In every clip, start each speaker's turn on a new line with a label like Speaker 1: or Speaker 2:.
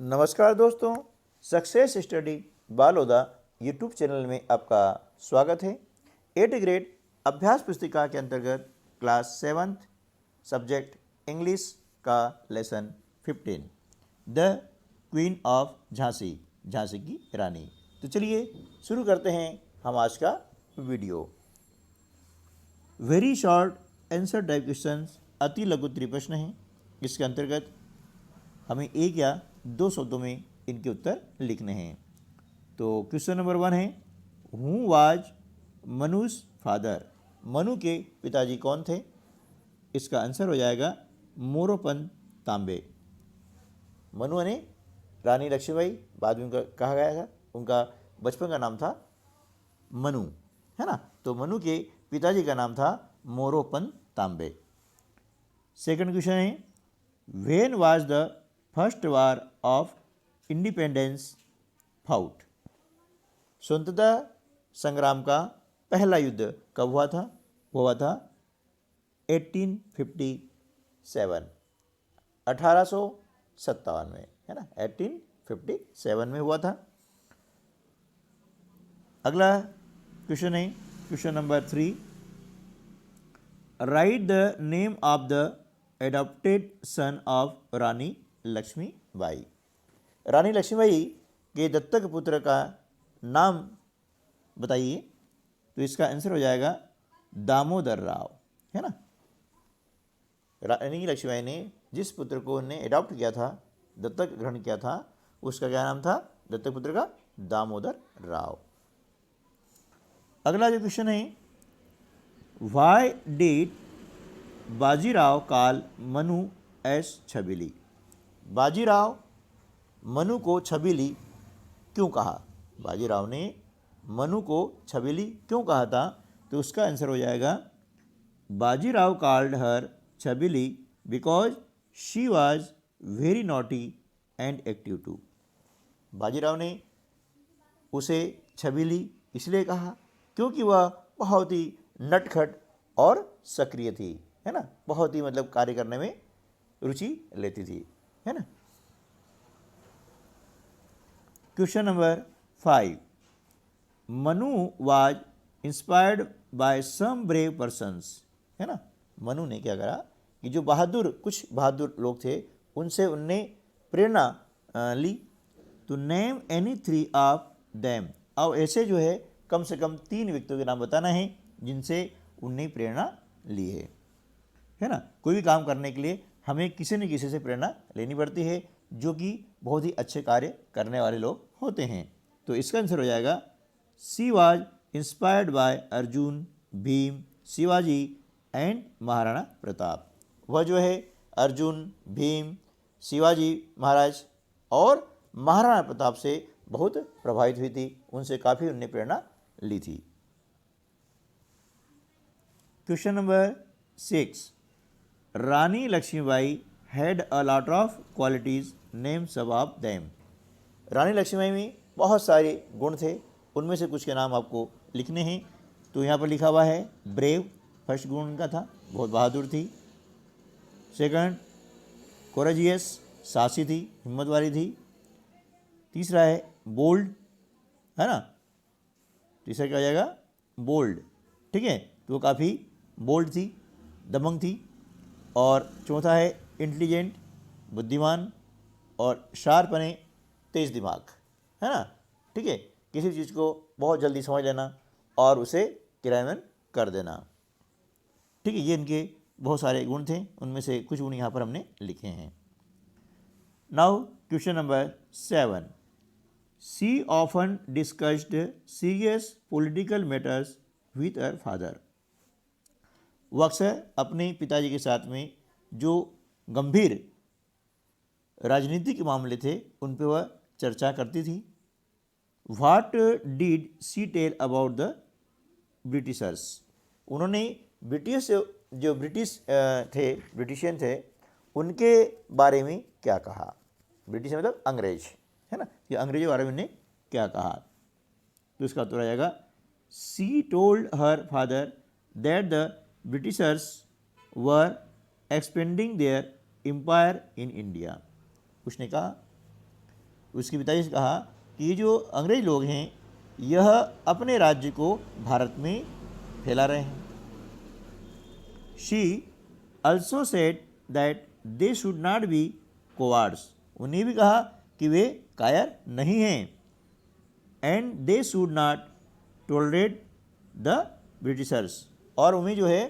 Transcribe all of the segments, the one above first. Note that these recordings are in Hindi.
Speaker 1: नमस्कार दोस्तों, success study Baloda YouTube channel में आपका स्वागत है। 8th ग्रेड अभ्यास पुस्तिका के अंतर्गत क्लास 7th सब्जेक्ट इंग्लिश का lesson 15 the queen of Jhansi, Jhansi की रानी। तो चलिए शुरू करते हैं हम आज का video. Very short answer type question, अति लघु त्रिप्रश्न हैं। इसके अंतर्गत हमें एक या दो शब्दों में इनके उत्तर लिखने हैं। तो क्वेश्चन नंबर 1 है, हु वाज मनु's फादर? मनु के पिताजी कौन थे? इसका आंसर हो जाएगा मोरोपंत तांबे। मनु ने रानी लक्ष्मीबाई, बाद में उनका कहा गया था, उनका बचपन का नाम था मनु, है ना। तो मनु के पिताजी का नाम था मोरोपंत तांबे। सेकंड क्वेश्चन है, when was the first war of independence fought? स्वतंत्रता संग्राम का पहला युद्ध कब हुआ था? वो हुआ था 1857, 1857 में, है ना। 1857 में हुआ था। अगला क्वेश्चन है question number 3, right the name of the adopted son of Rani Lakshmibai. Rani Lakshmibai के दत्तक पुत्र का नाम बताइए। तो इसका आंसर हो जाएगा दामोदर राव, है ना। रानी लक्ष्मीबाई ने जिस पुत्र को उन्हें एडॉप्ट किया था, दत्तक ग्रहण किया था, उसका क्या नाम था? दत्तक पुत्र का दामोदर राव। अगला जो क्वेश्चन है, why did Bajirao call Manu as Chhabili? Bajirao Manu को छबीली क्यों कहा? बाजीराव ने मनु को छबीली क्यों कहा था? तो उसका आंसर हो जाएगा Bajirao called her Chhabili because she was very naughty and active too. Bajirao ने उसे छबीली इसलिए कहा क्योंकि वह बहुत ही नटखट और सक्रिय थी, है ना। बहुत ही मतलब कार्य करने में रुचि लेती थी, है ना। Question number 5, Manu was inspired by some brave persons, है ना। मनु ने क्या करा कि जो कुछ बहादुर लोग थे, उनसे उनने प्रेरणा ली। तो नेम एनी 3 ऑफ देम। अब ऐसे जो है कम से कम 3 व्यक्तियों के नाम बताना है जिनसे उनने प्रेरणा ली है ना। कोई भी काम करने के लिए हमें किसी न किसी से प्रेरणा लेनी पड़ती है, जो कि बहुत ही अच्छे कार्य करने वाले लोग होते हैं। तो इसका आंसर हो जाएगा she was inspired bye Arjun, Bhim, Shivaji and Maharana Pratap. वह जो है अर्जुन, भीम, शिवाजी महाराज और महाराणा प्रताप से बहुत प्रभावित हुई थी, उनसे काफ़ी उनने प्रेरणा ली थी। Question number 6, Rani Lakshmibai had a lot of qualities, name some of them. Rani Lakshmibai में बहुत सारे गुण थे, उनमें से कुछ के नाम आपको लिखने हैं। तो यहाँ पर लिखा हुआ है ब्रेव, फर्स्ट गुण उनका था, बहुत बहादुर थी। सेकंड, कोरेजियस, साहसी थी, हिम्मत वाली थी। तीसरा है बोल्ड, है ना। तीसरा क्या हो जाएगा? बोल्ड, ठीक है। तो वो काफ़ी बोल्ड थी, दबंग थी। और चौथा है इंटेलिजेंट, बुद्धिमान, और शार्प यानी तेज दिमाग, है ना, ठीक है। किसी चीज़ को बहुत जल्दी समझ लेना और उसे क्रियान्वयन कर देना, ठीक है। ये इनके बहुत सारे गुण थे, उनमें से कुछ गुण यहाँ पर हमने लिखे हैं। Now question number 7, she often discussed serious political matters with her father. वो अक्सर अपने पिताजी के साथ में जो गंभीर राजनीतिक मामले थे उन पर वह चर्चा करती थी। What did she tell about the Britishers? उन्होंने ब्रिटिशियन थे, उनके बारे में क्या कहा? ब्रिटिश मतलब अंग्रेज, है ना। ये अंग्रेजों के बारे में उन्होंने क्या कहा? तो इसका उत्तर आ जाएगा she told her father that the Britishers were expanding their empire in India. उसने कहा उसके पिताजी से कहा कि ये जो अंग्रेज लोग हैं यह अपने राज्य को भारत में फैला रहे हैं। She also said that they should not be cowards, उन्हें भी कहा कि वे कायर नहीं हैं। And they should not tolerate the Britishers, और उन्हें जो है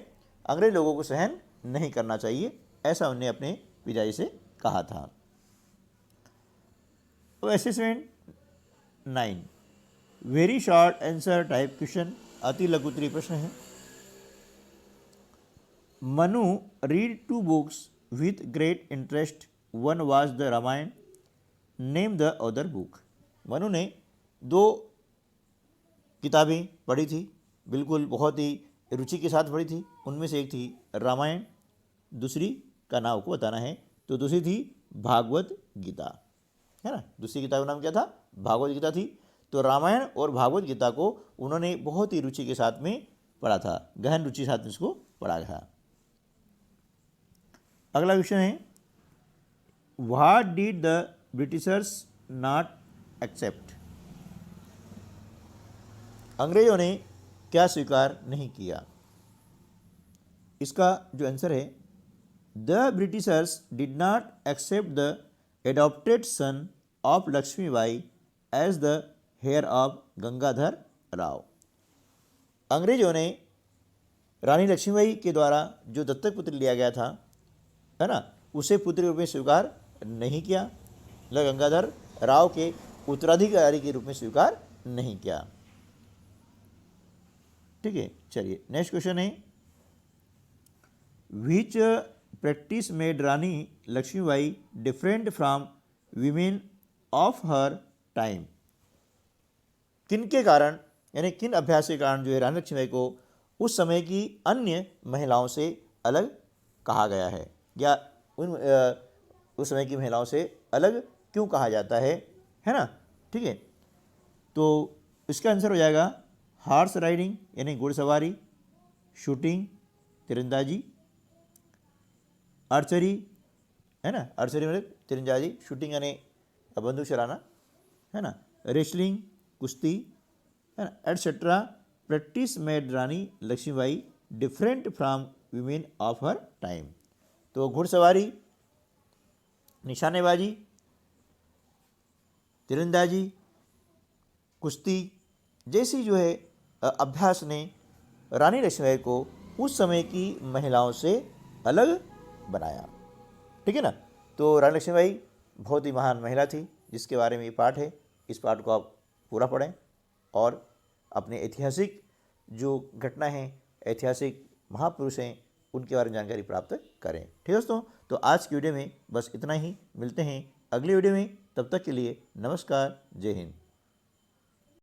Speaker 1: अंग्रेज लोगों को सहन नहीं करना चाहिए, ऐसा उन्हें अपने पिताजी से कहा था। अब assessment 9, very short answer type question, अति लघु उत्तरीय प्रश्न है। Manu read 2 books with great interest, one was the Ramayana, name the other book. Manu ने 2 किताबें पढ़ी थी, बिल्कुल बहुत ही रुचि के साथ पढ़ी थी। उनमें से एक थी रामायण, दूसरी का नाम को बताना है, तो दूसरी थी भागवत गीता, है ना। दूसरी किताब का नाम क्या था? भागवत गीता थी। तो रामायण और भागवत गीता को उन्होंने बहुत ही रुचि के साथ में पढ़ा था, गहन रुचि के साथ में इसको पढ़ा था। अगला क्वेश्चन है, what did the Britishers not accept, अंग्रेजों ने क्या स्वीकार नहीं किया। इसका जो आंसर है, the Britishers did not accept the adopted son of Lakshmibai as the heir of Gangadhar Rao. अंग्रेजों ने रानी लक्ष्मीबाई के द्वारा जो दत्तक पुत्र लिया गया था, है ना, उसे पुत्र रूप में स्वीकार नहीं किया, गंगाधर राव के उत्तराधिकारी के रूप में स्वीकार नहीं किया। ठीक है, चलिए नेक्स्ट क्वेश्चन है, which practice made Rani Lakshmibai different from women of her time. किन के कारण, यानी किन अभ्यास के कारण जो है रानी लक्ष्मीबाई को उस समय की अन्य महिलाओं से अलग कहा गया है, या उस समय की महिलाओं से अलग क्यों कहा जाता है ना। ठीक है, तो इसका आंसर हो जाएगा हॉर्स राइडिंग यानी घुड़सवारी, शूटिंग तीरंदाजी, आर्चरी, है ना, आर्चरी मतलब तीरंदाजी, शूटिंग यानी बंदूक चलाना, है ना, रेसलिंग कुश्ती, है ना, etcetera. Practice made Rani Lakshmibai different from women of her time. तो घुड़सवारी, निशानेबाजी, तीरंदाजी, कुश्ती जैसी जो है अभ्यास ने रानी लक्ष्मीबाई को उस समय की महिलाओं से अलग बनाया। ठीक है ना। तो रानी लक्ष्मीबाई बहुत ही महान महिला थी, जिसके बारे में ये पाठ है। इस पाठ को आप पूरा पढ़ें और अपने ऐतिहासिक जो घटना है, ऐतिहासिक महापुरुष हैं, उनके बारे में जानकारी प्राप्त करें। ठीक है दोस्तों, तो आज की वीडियो में बस इतना ही। मिलते हैं अगली वीडियो में, तब तक के लिए नमस्कार, जय हिंद।